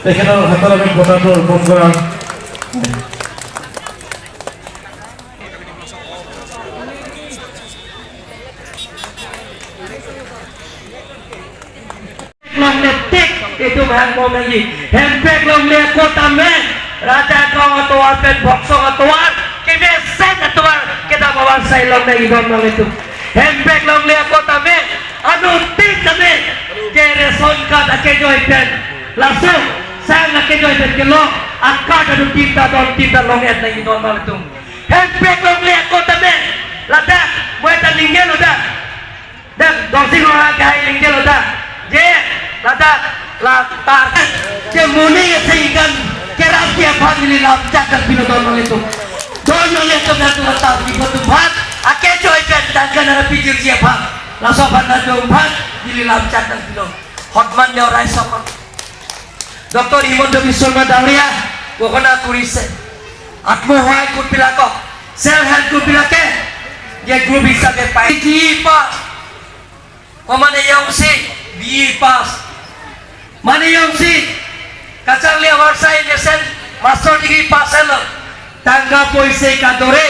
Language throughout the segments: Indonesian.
তেখেতৰ হাতত আমি বঁটাটো অৰ্পণ কৰা itu bahan mau lagi hempek lomle kota men raja kau atuar pen boksong atuar kebesan atuar kita bawa saya lomle idon mal itu hempek lomle kota men anu tik kami kereson kat akejoy pen langsung sang akejoy pen kelo akad anu tinta longet lagi idon mal itu hempek lomle kota men lada buat linggel udah dan dosi orang kaya linggel udah je lada latar kemuni sehingga kerap dia family lam jagat binodon itu dono itu nanti letak di betupat ake coy dan kana pikir siapa langsung pada dompet di lam jagat binod hotman dia orang sama Dr. Imon Dewi Sulma Dahlia pokoknya kurise atmo hai kut pilako sel health kut pilake dia guru bisa berpai di pas komane yang si di pas Mana yang si kacang lihat warsai nesen master degree pasal tangga poise kadore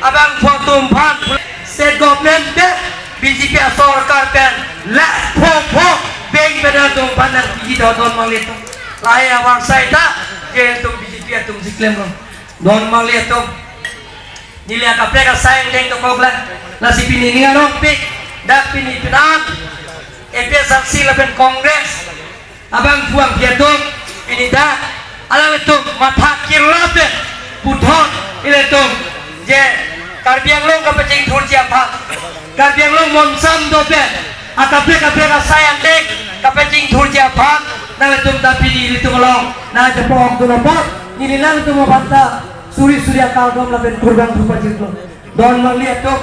abang fotum pan state government de BJP sarkar pen la pho bank beda dong panar biji don malitu lahir warsai ta je tum BJP tum siklem don malitu nilia kapre ka sayang deng to kogla nasi pini ni arong pik dak pini pinan saksi lapen kongres abang buang biadong ini dah alam itu mata kirlape budhon ini tu je karbiang long kapecing thur siapa karbiang long monsam dope akape sayang dek kapecing thur siapa nang itu tapi ini tu long na jepong tu lapor ini nang itu mau banta suri akal dom lapen kurban rupa jitu don melihat tu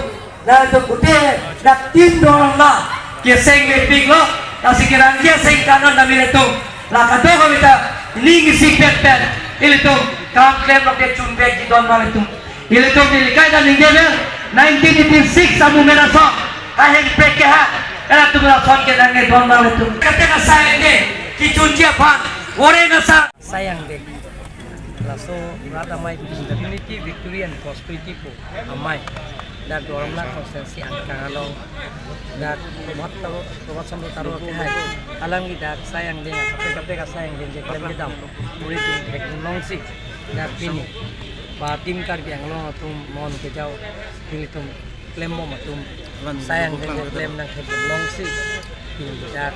na itu kute dak tin dong na keseng lepik lo kasih kiranjia sing kanon nabi itu lah kado kami ta ini ngisi pet ini tuh kam klaim lo ke cunbek di don mal itu ini tuh dilikai dan ninggel 1986 samu meraso kaheng peke ha karena tuh merason ke dange don mal itu kata sayang deh kicunjia pan orang ngasa sayang deh laso rata mai community victory and prosperity ko amai dan dorong lah konsensi angka along dan buat sambil taruh ke hai alam kita sayang dengan sampai sayang dengan klaim kita murid teknologi sih dan ini tim karbi yang lo tuh mohon ke jauh ini tuh klaim mau matum sayang dengan klaim yang teknologi sih dan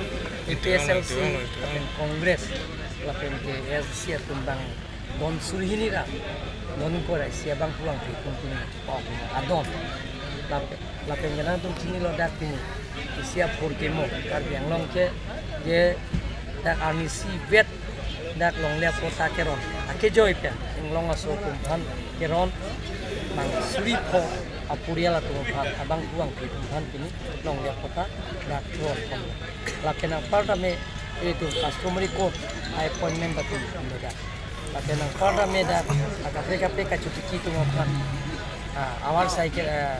PSLC dan Kongres lapen ke SC tumbang don surhini ra don ko ra siabang pulang ke kumpul adon lapen jalan tum sini lo dak ini siap for kemo kar yang long ke je dak armisi vet dak long le kota keron ake joy pe ing long aso kumpan keron bang suri pho apuria la tu bhan abang pulang ke kumpan kini long le kota dak tron lapen apa me itu customary code appointment batu anda lapen apa me dak akapre cuci tu ngopan awal saya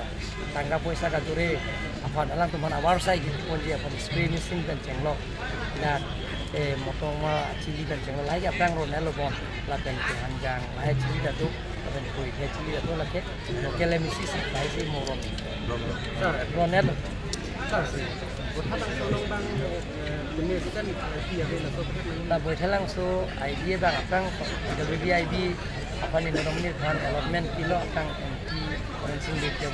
tangga puasa kadure apa dalam teman awal saya gitu pun dia pada spray mesin dan cenglok dan motong cili dan cenglok lagi apa yang ronel bon latihan kehanjang lahir cili datu dan kuih cili datu lagi lokal emisi sih lahir sih moron ronel tak boleh langsung idea bang apa WBIB apa nih nomor kan allotment kilo akan MT orang di dia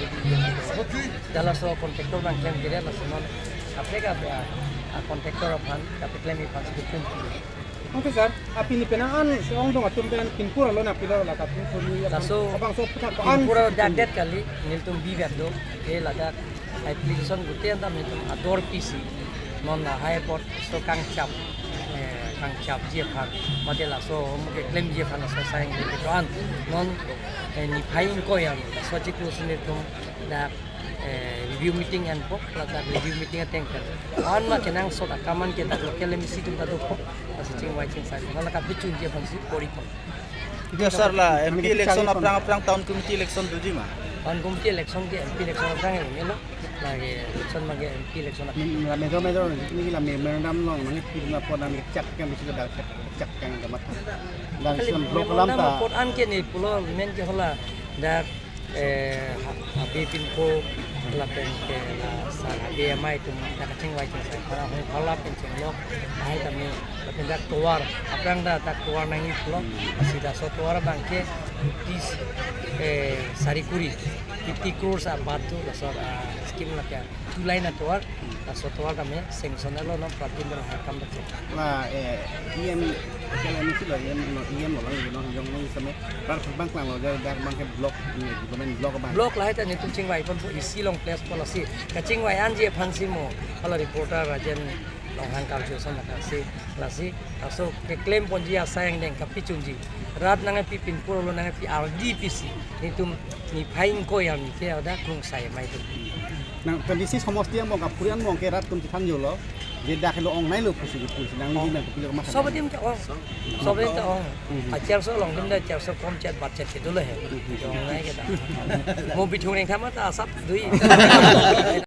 budi dalam soal kontraktor bang yang jadi lah semua apa kontraktor apa tapi klaim itu sebetulnya oke sir api ni penangan seorang dong atum pen pinpura lo na pila la kapin suri laso abang so putak pinpura jadet kali niltum bigat do ladak application gutian tam itu ador PC non high port so kang cap jepan model so mungkin klaim jepan so sayang gitu kan non ni paling ko yang so ciklu sini tu dak review meeting and pop ladak review meeting atengkan on ma kenang so akaman kita lokal emisi tu tadu pop masih cing wajing saya malah kapicun jepan si pori ko biasa lah MP election aprang tahun komite election tu jima tahun komite election ke MP election aprang ini lo lagi election mage MP election la medor ni la memorandum long nang pina po nang cak kan bisa dak cak kan damat dan sistem blok lam ta port an ke ni pulo men ke hola dak abi pin ko la pen ke la sa abi mai tu dak ching wai ching sai para hong hola pen ching lok ai ta mi pen dak tuar aprang da tak tuar nang i pulo sida so tuar bangke is sarikuri 50 crores abatu dasar skim la kya tulai na tuar dasar tuar kami sanction lo no pratin dal hakam bache la em kalau ni sila em lo lang no yong no sama par bang lang lo dak bang ke blok ni government blok bang blok lah ta ni tu chingwai pon bu isi long place policy ka chingwai an je phansi mo hala reporter rajen long han kal jo sama ka si lasi aso ke claim pon ji asayang deng ka pichunji rat nang pi pin pur lo nang pi RDPC ni tum ni phaing ko yang ni ke ada kung sai mai tu nang kondisi সমষ্টিয়ে মং কাপুরিয়ান মং কে রাত তুম থান জলো যে দাখলো অং নাই লো পুসি পুসি nang ni nang kupilo mas sobat tim ta ong sobat ta ong ajar so long dim da jar so kom chat bat chat ke dole he dong nai ke ta mo bitung nang thama ta sap dui